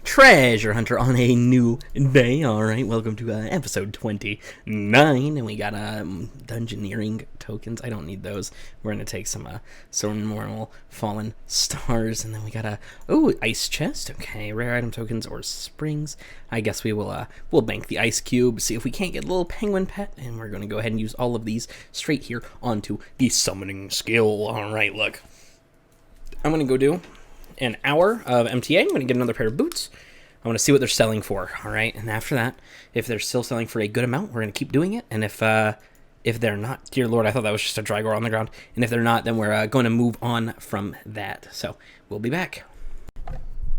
treasure hunter on a new day. Alright, welcome to episode 29, and we got dungeoneering tokens. I don't need those. We're gonna take some normal fallen stars, and then we got ice chest. Okay, rare item tokens or springs. I guess we will we'll bank the ice cube, see if we can't get a little penguin pet, and we're gonna go ahead and use all of these straight here onto the summoning skill. Alright, look, I'm gonna go do an hour of MTA. I'm going to get another pair of boots. I want to see what they're selling for, all right? And after that, if they're still selling for a good amount, we're going to keep doing it. And if they're not, dear Lord, I thought that was just a Drygor on the ground. And if they're not, then we're going to move on from that. So we'll be back.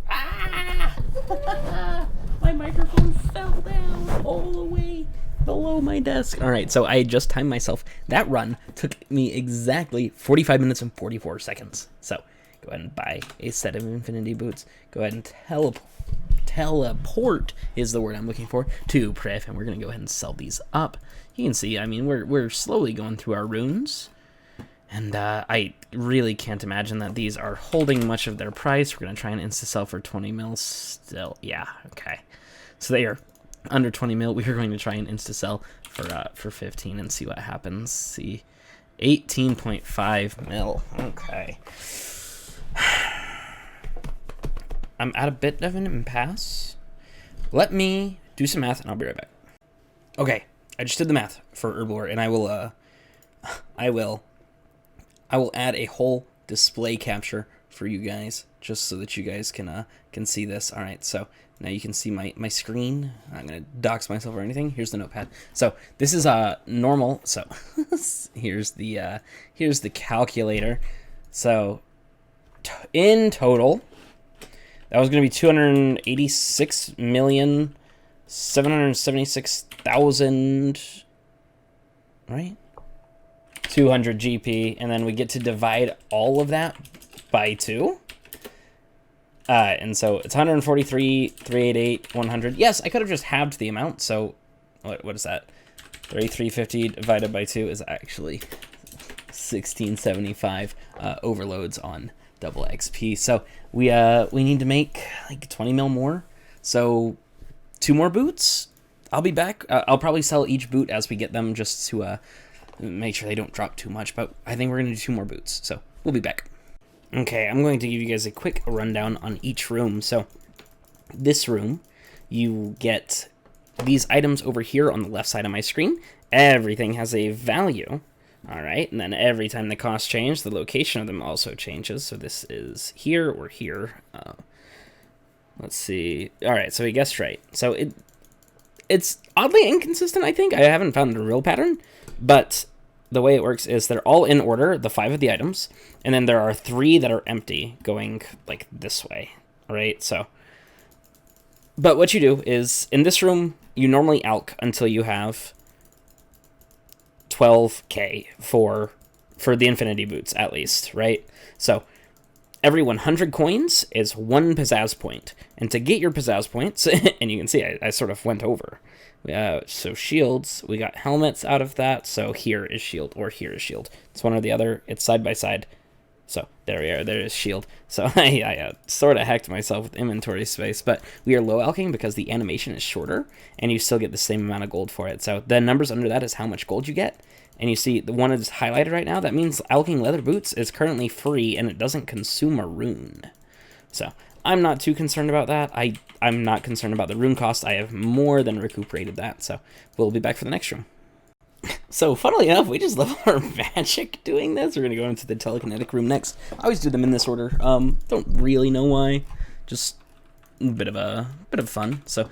Ah! My microphone fell down all the way below my desk. All right, so I just timed myself. That run took me exactly 45 minutes and 44 seconds. So go ahead and buy a set of infinity boots. Go ahead and teleport is the word I'm looking for, to Pref, and we're going to go ahead and sell these up. You can see, I mean, we're slowly going through our runes, and I really can't imagine that these are holding much of their price. We're going to try and insta-sell for 20 mil still. Yeah, okay. So they are under 20 mil. We are going to try and insta-sell for 15 and see what happens. See, 18.5 mil. Okay. I'm at a bit of an impasse. Let me do some math and I'll be right back. Okay, I just did the math for Herblore, and I will add a whole display capture for you guys, just so that you guys can see this. All right, so now you can see my screen. I'm gonna dox myself or anything. Here's the notepad. So this is normal. So here's the calculator. So in total, that was going to be 286,776,000, right? 200 GP, and then we get to divide all of that by 2. And so it's 143, 388, 100. Yes, I could have just halved the amount. So what is that? 3350 divided by 2 is actually 1675 overloads on double XP. So we need to make like 20 mil more. So 2 more boots. I'll be back. I'll probably sell each boot as we get them, just to make sure they don't drop too much. But I think we're gonna do 2 more boots. So we'll be back. Okay, I'm going to give you guys a quick rundown on each room. So this room, you get these items over here on the left side of my screen. Everything has a value. All right, and then every time the costs change, the location of them also changes. So this is here or here. Let's see. All right, so we guessed right. So it's oddly inconsistent, I think. I haven't found a real pattern, but the way it works is they're all in order, the 5 of the items, and then there are 3 that are empty going like this way, all right? So, but what you do is, in this room, you normally alch until you have 12k for the infinity boots, at least, right? So every 100 coins is 1 pizzazz point, and to get your pizzazz points, and you can see I sort of went over. So shields, we got helmets out of that. So here is shield, or here is shield. It's one or the other. It's side by side. So there we are. There is shield. So I sort of hacked myself with inventory space, but we are low alching because the animation is shorter, and you still get the same amount of gold for it. So the numbers under that is how much gold you get. And you see the one is highlighted right now. That means alching leather boots is currently free, and it doesn't consume a rune. So I'm not too concerned about that. I'm not concerned about the rune cost. I have more than recuperated that. So we'll be back for the next room. So funnily enough, we just level our magic doing this. We're going to go into the telekinetic room next. I always do them in this order. Don't really know why. Just a bit of fun. So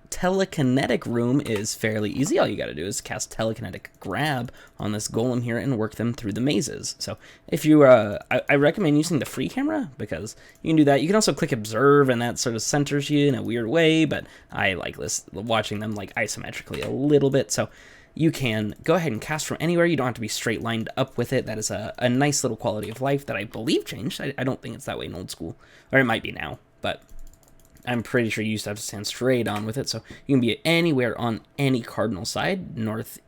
telekinetic room is fairly easy. All you got to do is cast telekinetic grab on this golem here and work them through the mazes. So if you I recommend using the free camera, because you can do that. You can also click observe, and that sort of centers you in a weird way, but I like this, watching them like isometrically a little bit. So you can go ahead and cast from anywhere. You don't have to be straight lined up with it. That is a nice little quality of life that I believe changed. I don't think it's that way in old school, or it might be now, but I'm pretty sure you used to have to stand straight on with it. So you can be anywhere on any cardinal side, north,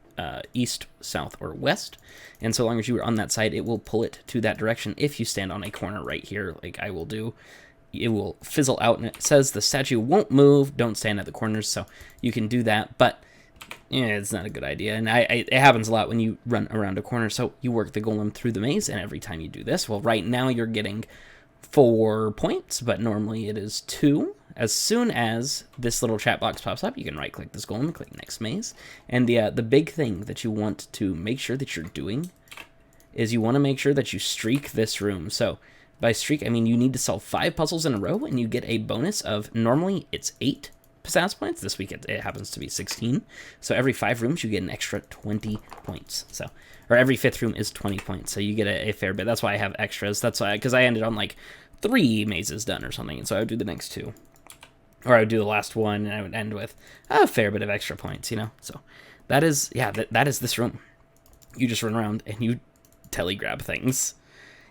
east, south, or west. And so long as you are on that side, it will pull it to that direction if you stand on a corner right here, like I will do. it will fizzle out, and it says the statue won't move, don't stand at the corners, so you can do that, but yeah, it's not a good idea, and it happens a lot when you run around a corner, so you work the golem through the maze, and every time you do this, well, right now you're getting 4 points, but normally it is 2. As soon as this little chat box pops up, you can right-click this golem, click Next Maze, and the big thing that you want to make sure that you're doing is you want to make sure that you streak this room. So by streak, I mean you need to solve 5 puzzles in a row, and you get a bonus of, normally it's 8 pizzazz points. This week it happens to be 16. So every 5 rooms you get an extra 20 points. So, or every 5th room is 20 points. So you get a fair bit. That's why I have extras. That's why, because I ended on like 3 mazes done or something, and so I would do the next 2. Or I would do the last one, and I would end with a fair bit of extra points, you know? So that is, yeah, that is this room. You just run around and you telegrab things.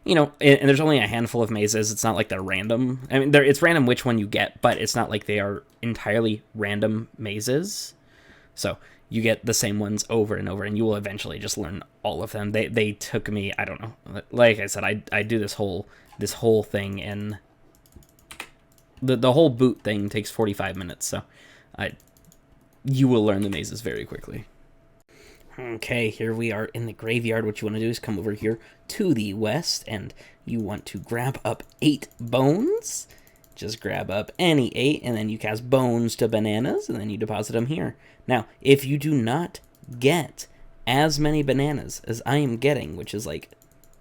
You know, and there's only a handful of mazes. It's not like they're random. I mean, it's random which one you get, but it's not like they are entirely random mazes. So you get the same ones over and over, and you will eventually just learn all of them. They took me, I don't know. Like I said, I do this whole thing in... The whole boot thing takes 45 minutes, so you will learn the mazes very quickly. Okay, here we are in the graveyard. What you want to do is come over here to the west, and you want to grab up 8 bones. Just grab up any 8, and then you cast bones to bananas, and then you deposit them here. Now, if you do not get as many bananas as I am getting, which is like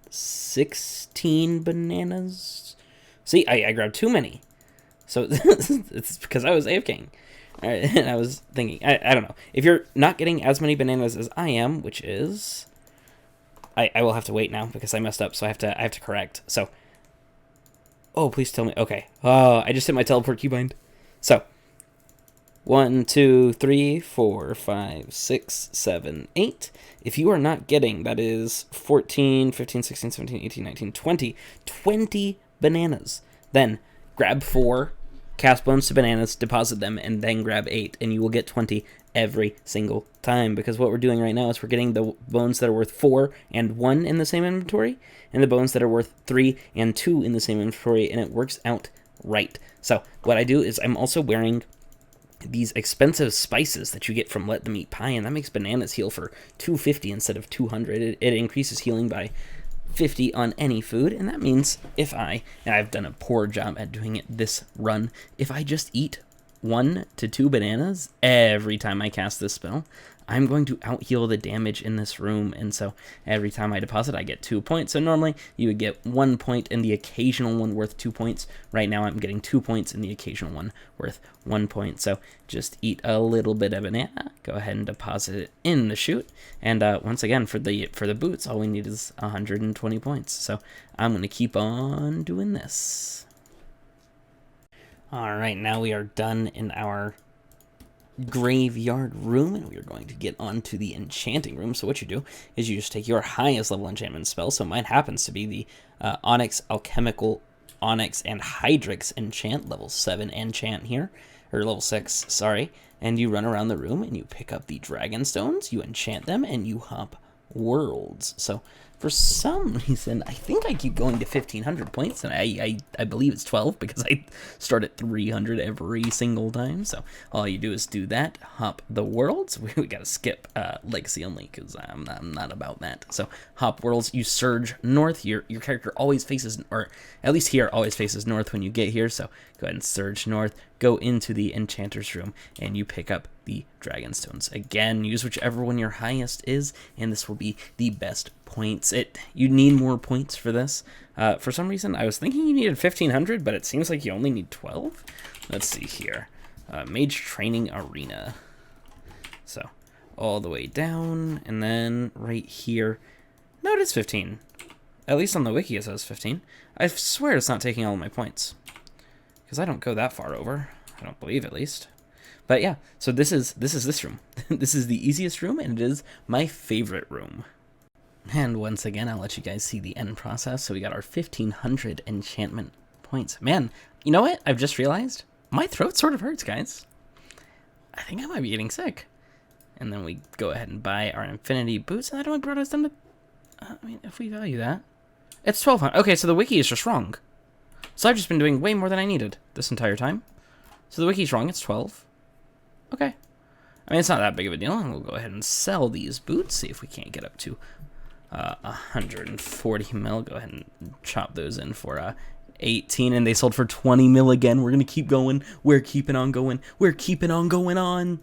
16 bananas. See, I grabbed too many. So it's because I was AFKing. And I was thinking, I don't know. If you're not getting as many bananas as I am, which is... I will have to wait now because I messed up, so I have to correct. So... Oh, please tell me. Okay. Oh, I just hit my teleport keybind. So... 1, 2, 3, 4, 5, 6, 7, 8. If you are not getting, that is 14, 15, 16, 17, 18, 19, 20. 20 bananas. Then grab 4, cast bones to bananas, deposit them, and then grab 8, and you will get 20 every single time. Because what we're doing right now is we're getting the bones that are worth 4 and 1 in the same inventory, and the bones that are worth 3 and 2 in the same inventory, and it works out right. So what I do is I'm also wearing these expensive spices that you get from Let Them Eat Pie, and that makes bananas heal for 250 instead of 200. It increases healing by 50 on any food, and that means if and I've done a poor job at doing it this run, if I just eat 1 to 2 bananas every time I cast this spell, I'm going to out-heal the damage in this room, and so every time I deposit, I get 2 points. So normally, you would get 1 point and the occasional one worth 2 points. Right now, I'm getting 2 points and the occasional one worth 1 point. So just eat a little bit of banana, go ahead and deposit it in the chute, and once again, for the boots, all we need is 120 points. So I'm going to keep on doing this. All right, now we are done in our graveyard room, and we are going to get onto the enchanting room. So what you do is you just take your highest level enchantment spell. So mine happens to be the Onyx, Alchemical, Onyx, and Hydrix enchant, level 7 enchant here, or level 6, sorry. And you run around the room and you pick up the dragon stones, you enchant them, and you hop worlds. So for some reason, I think I keep going to 1,500 points, and I believe it's 12 because I start at 300 every single time. So all you do is do that, hop the worlds. We gotta skip legacy only because I'm not about that. So hop worlds, you surge north. Your character always faces, or at least here, always faces north when you get here. So go ahead and surge north, go into the enchanter's room, and you pick up the dragon stones. Again, use whichever one your highest is, and this will be the best points. You need more points for this. For some reason, I was thinking you needed 1,500, but it seems like you only need 12. Let's see here. Mage Training Arena. So, all the way down, and then right here. No, it is 15. At least on the wiki it says 15. I swear it's not taking all of my points, because I don't go that far over. I don't believe, at least. But yeah, so this is this room. This is the easiest room, and it is my favorite room. And once again, I'll let you guys see the end process. So we got our 1,500 enchantment points. Man, you know what? I've just realized my throat sort of hurts, guys. I think I might be getting sick. And then we go ahead and buy our infinity boots. And that only brought us down to, I mean, if we value that, it's 1,200. Okay, so the wiki is just wrong. So I've just been doing way more than I needed this entire time. So the wiki's wrong, it's 12. Okay. I mean, it's not that big of a deal, and we'll go ahead and sell these boots, see if we can't get up to 140 mil. Go ahead and chop those in for 18, and they sold for 20 mil again. We're going to keep going. We're keeping on going. We're keeping on going on.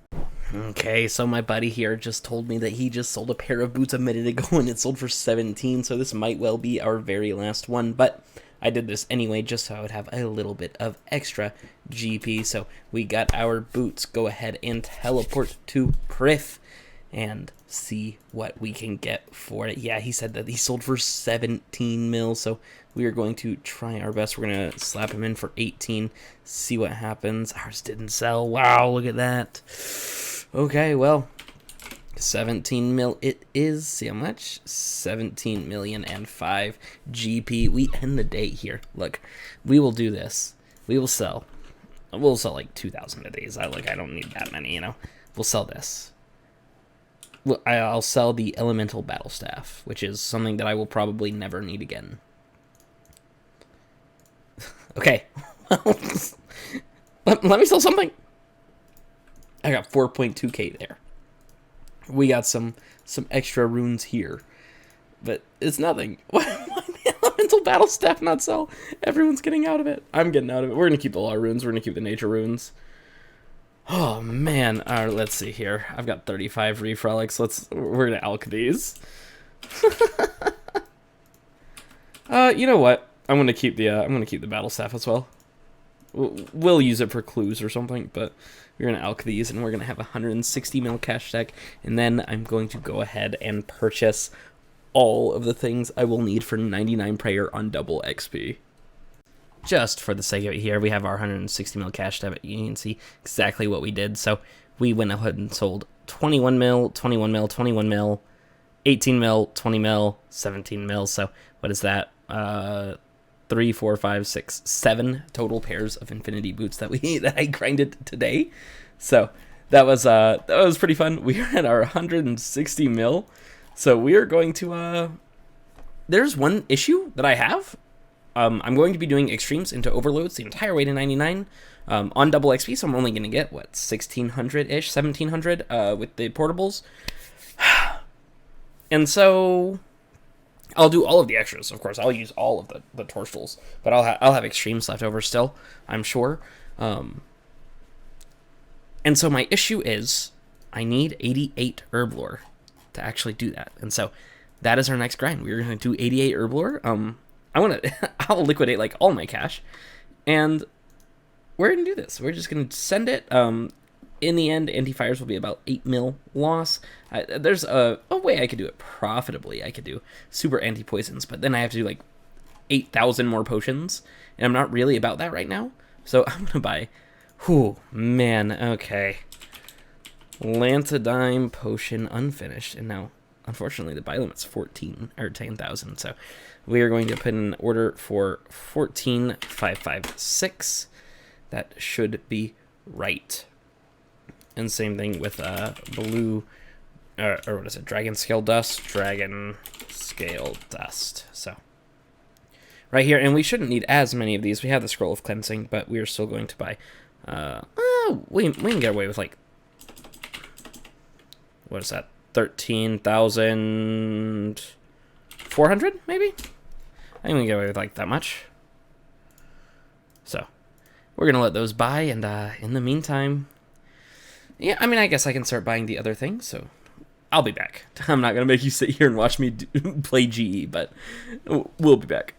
Okay, so my buddy here just told me that he just sold a pair of boots a minute ago, and it sold for 17, so this might well be our very last one, but I did this anyway just so I would have a little bit of extra GP. So we got our boots. Go ahead and teleport to Prif and see what we can get for it. Yeah, he said that he sold for 17 mil, so we are going to try our best. We're going to slap him in for 18, see what happens. Ours didn't sell. Wow, look at that. Okay, well, 17 mil it is. See how much? 17 million and 5 GP. We end the day here. Look, we will do this. We will sell. We'll sell like 2,000 of these. I don't need that many, you know. We'll sell this. I'll sell the Elemental Battle Staff, which is something that I will probably never need again. Okay. let me sell something. I got 4.2k there. We got some extra runes here, but it's nothing. Why the Elemental Battle Staff not sell? Everyone's getting out of it. I'm getting out of it. We're gonna keep the law runes. We're gonna keep the nature runes. Oh man. Let's see here. I've got 35 reef relics. We're gonna alch these. You know what? I'm gonna keep the battle staff as well. We'll use it for clues or something, but we're going to alch these, and we're going to have 160 mil cash stack, and then I'm going to go ahead and purchase all of the things I will need for 99 prayer on double XP. Just for the sake of it here, we have our 160 mil cash stack. You can see exactly what we did. So we went ahead and sold 21 mil, 21 mil, 21 mil, 18 mil, 20 mil, 17 mil. So what is that? 3, 4, 5, 6, 7 total pairs of infinity boots that I grinded today. So that was pretty fun. We are at our 160 mil. So we are going to there's one issue that I have. I'm going to be doing extremes into overloads the entire way to 99 on double XP, so I'm only going to get, what, 1,600-ish, 1,700 with the portables. And so I'll do all of the extras, of course. I'll use all of the torstals, but I'll have extremes left over still, I'm sure. And so my issue is I need 88 Herblore to actually do that. And so that is our next grind. We're going to do 88 Herblore. I'll liquidate like all my cash, and we're going to do this. We're just going to send it. In the end, anti-fires will be about 8 mil loss. There's a way I could do it profitably. I could do super anti-poisons, but then I have to do like 8,000 more potions, and I'm not really about that right now. So I'm going to buy, man, okay. Lantidime potion unfinished, and now, unfortunately, the buy limit's 14 or 10,000, so we are going to put in an order for 14,556. That should be right. And same thing with blue, or what is it? Dragon Scale Dust. Dragon Scale Dust. So right here, and we shouldn't need as many of these. We have the Scroll of Cleansing, but we are still going to buy. We can get away with like, what is that? 13,400 maybe. I think we can get away with like that much. So we're gonna let those buy, and in the meantime. Yeah, I mean, I guess I can start buying the other things, so I'll be back. I'm not going to make you sit here and watch me play GE, but we'll be back.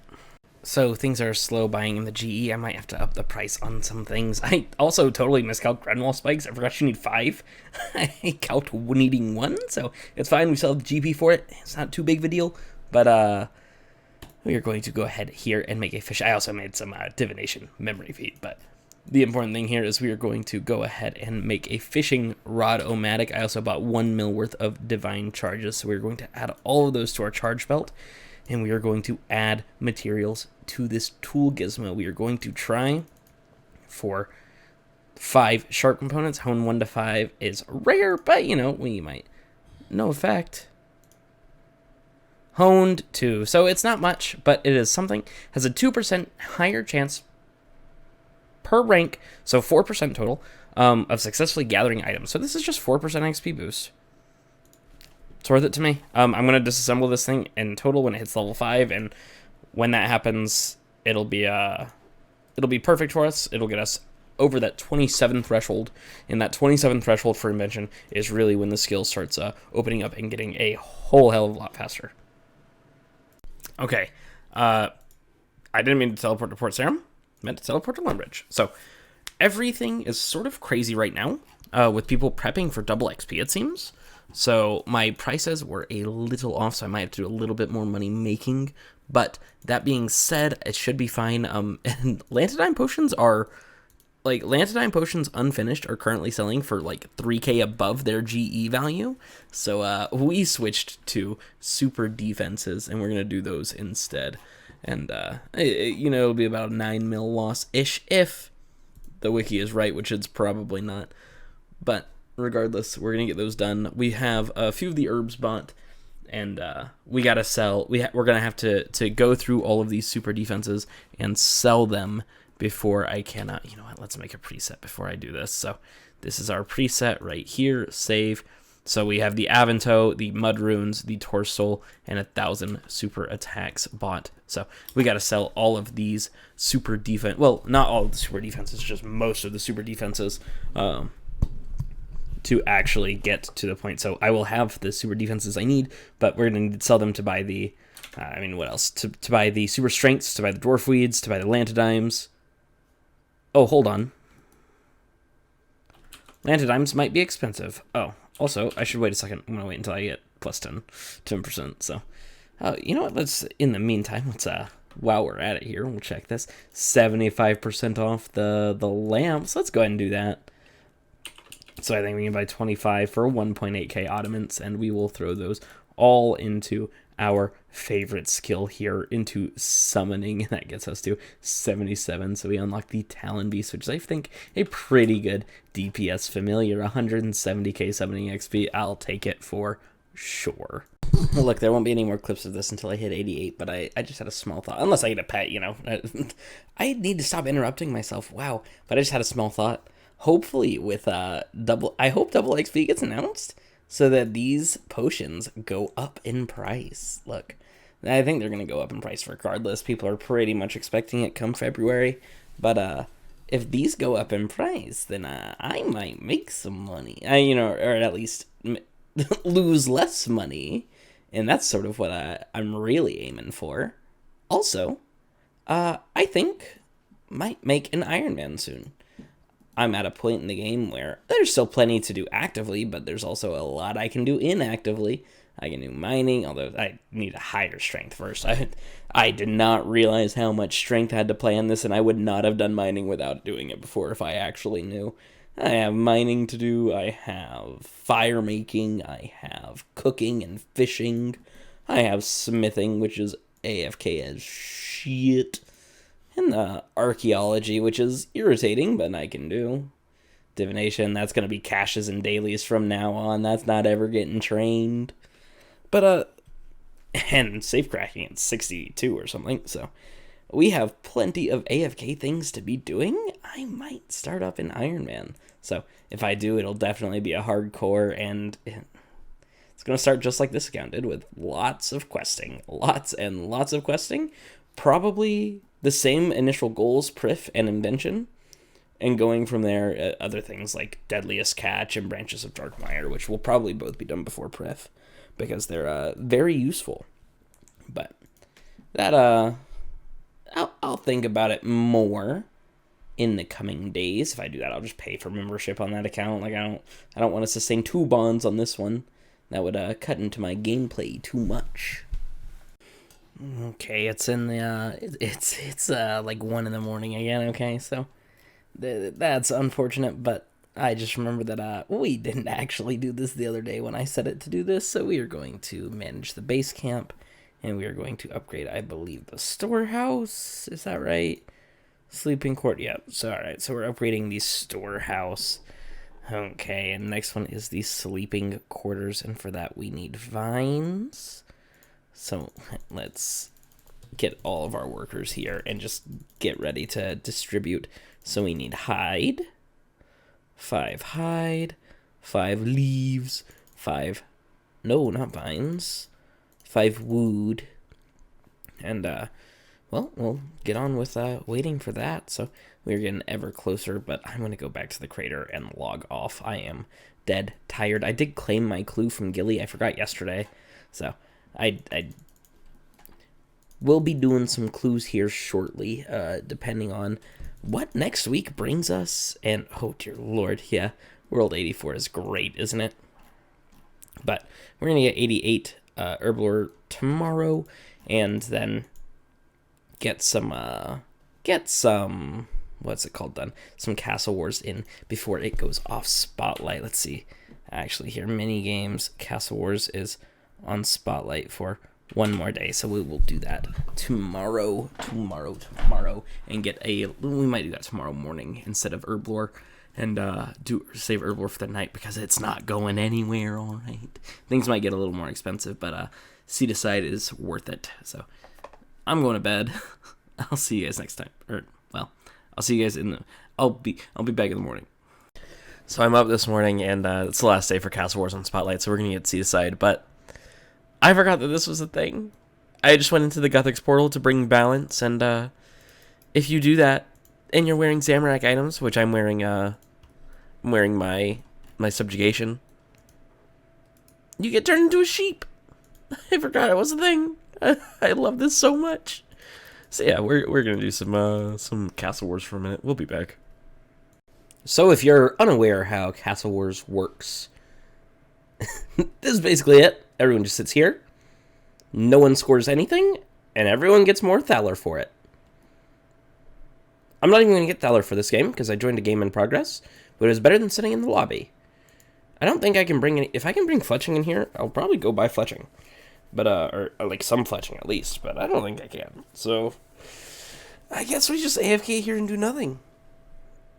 So things are slow buying in the GE. I might have to up the price on some things. I also totally miscalculated Grenwall spikes. I forgot you need 5. I calced needing 1, so it's fine. We still have the GP for it. It's not too big of a deal, but we are going to go ahead here and make a fish. I also made some divination memory feed, but the important thing here is we are going to go ahead and make a fishing rod omatic. I also bought 1 mil worth of divine charges, so we're going to add all of those to our charge belt, and we are going to add materials to this tool gizmo. We are going to try for 5 sharp components. Hone 1 to 5 is rare, but you know, we might. No effect. honed 2. So it's not much, but it is something. Has a 2% higher chance per rank, so 4% total, of successfully gathering items. So this is just 4% XP boost. It's worth it to me. I'm going to disassemble this thing in total when it hits level 5, and when that happens, it'll be perfect for us. It'll get us over that 27 threshold, and that 27 threshold for invention is really when the skill starts opening up and getting a whole hell of a lot faster. Okay, I didn't mean to teleport to Port Sarum. I meant to teleport to Lumbridge. So everything is sort of crazy right now, with people prepping for double XP, it seems. So my prices were a little off, so I might have to do a little bit more money making. But that being said, it should be fine. And Lantidine potions are, like, Lantidine potions unfinished are currently selling for like 3k above their GE value. So we switched to super defenses, and we're gonna do those instead. And it'll be about a 9 mil loss ish if the wiki is right, which it's probably not. But regardless, we're gonna get those done. We have a few of the herbs bought, and we gotta sell. We're gonna have to go through all of these super defenses and sell them before I can. You know what? Let's make a preset before I do this. So this is our preset right here. Save. So we have the Avanto, the Mud Runes, the Torsoul, and 1,000 super attacks bought. So we got to sell all of these super defense. Well, not all of the super defenses, just most of the super defenses to actually get to the point. So I will have the super defenses I need, but we're going to sell them to buy the, what else? To buy the super strengths, to buy the dwarf weeds, to buy the Lantidimes. Oh, hold on. Lantidimes might be expensive. Oh. Also, I should wait a second. I'm going to wait until I get plus 10%. So, you know what? In the meantime, while we're at it here, we'll check this. 75% off the lamps. Let's go ahead and do that. So I think we can buy 25 for 1.8k ottomans, and we will throw those all into our favorite skill here, into summoning. That gets us to 77. So we unlock the Talon Beast, which is, I think, a pretty good DPS familiar. 170k summoning XP. I'll take it for sure. Well, look, there won't be any more clips of this until I hit 88, but I just had a small thought. Unless I get a pet, I need to stop interrupting myself. Wow. But I just had a small thought. Hopefully with I hope double XP gets announced, so that these potions go up in price. Look, I think they're going to go up in price regardless. People are pretty much expecting it come February. But if these go up in price, then I might make some money. Or at least lose less money. And that's sort of what I'm really aiming for. Also, I think might make an Iron Man soon. I'm at a point in the game where there's still plenty to do actively, but there's also a lot I can do inactively. I can do mining, although I need a higher strength first. I did not realize how much strength I had to play on this, and I would not have done mining without doing it before if I actually knew. I have mining to do, I have fire making, I have cooking and fishing, I have smithing, which is AFK as shit. And archaeology, which is irritating, but I can do. Divination, that's going to be caches and dailies from now on. That's not ever getting trained. But, and safecracking at 62 or something. So, we have plenty of AFK things to be doing. I might start up in Iron Man. So, if I do, it'll definitely be a hardcore, and it's going to start just like this account did, with lots of questing. Lots and lots of questing. Probably the same initial goals, Prif and Invention, and going from there, other things like Deadliest Catch and Branches of Darkmire, which will probably both be done before Prif, because they're very useful. But that, I'll think about it more in the coming days. If I do that, I'll just pay for membership on that account. Like, I don't want to sustain 2 bonds on this one. That would cut into my gameplay too much. Okay, it's in the it's like 1 in the morning again. Okay, so that's unfortunate, but I just remember that we didn't actually do this the other day when I set it to do this. So we are going to manage the base camp, and we are going to upgrade, I believe, the storehouse. Is that right? Sleeping court. Yeah. So all right. So we're upgrading the storehouse. Okay, and next one is the sleeping quarters, and for that we need vines. So let's get all of our workers here and just get ready to distribute. So we need hide, 5 hide, 5 leaves, 5, no, not vines, 5 wood, and well, we'll get on with waiting for that. So we're getting ever closer, but I'm going to go back to the crater and log off. I am dead tired. I did claim my clue from Gilly. I forgot yesterday. So I will be doing some clues here shortly, depending on what next week brings us. And, oh, dear Lord, yeah, World 84 is great, isn't it? But we're going to get 88 Herblore tomorrow, and then get some, what's it called then? Some Castle Wars in before it goes off Spotlight. Let's see. Actually, here, mini games. Castle Wars is on Spotlight for one more day, so we will do that tomorrow, and get a, we might do that tomorrow morning instead of Herblore, and save Herblore for the night, because it's not going anywhere, all right? Things might get a little more expensive, but Seed Aside is worth it. So I'm going to bed. I'll see you guys next time, or, well, I'll see you guys in the, I'll be back in the morning. So I'm up this morning, and it's the last day for Castle Wars on Spotlight, so we're going to get Seed Aside, but I forgot that this was a thing. I just went into the Guthix portal to bring balance, and if you do that, and you're wearing Zamorak items, which I'm wearing my subjugation, you get turned into a sheep. I forgot it was a thing. I love this so much. So yeah, we're gonna do some Castle Wars for a minute. We'll be back. So if you're unaware how Castle Wars works, this is basically it. Everyone just sits here, no one scores anything, and everyone gets more Thaler for it. I'm not even going to get Thaler for this game, because I joined a game in progress, but it was better than sitting in the lobby. I don't think I can bring any, if I can bring fletching in here, I'll probably go buy fletching. But, or like some fletching at least, but I don't think I can. So, I guess we just AFK here and do nothing.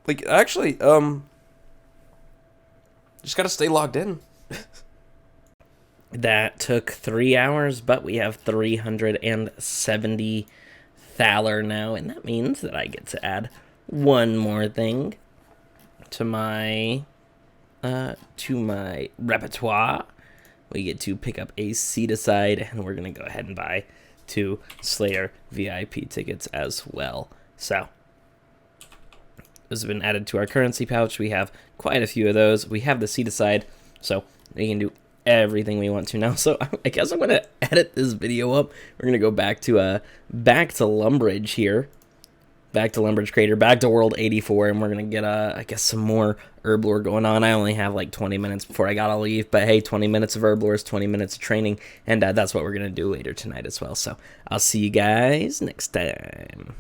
Like, actually, just gotta stay logged in. That took 3 hours, but we have 370 Thaler now, and that means that I get to add one more thing to my repertoire. We get to pick up a Seed Aside, and we're gonna go ahead and buy 2 Slayer VIP tickets as well. So those have been added to our currency pouch. We have quite a few of those. We have the Seed Aside, so we can do everything we want to now. So I guess I'm gonna edit this video up. We're gonna go back to Lumbridge here, back to Lumbridge Crater, back to World 84, and we're gonna get I guess some more Herblore going on. I only have like 20 minutes before I gotta leave, but hey, 20 minutes of Herblore is 20 minutes of training, and that's what we're gonna do later tonight as well. So I'll see you guys next time.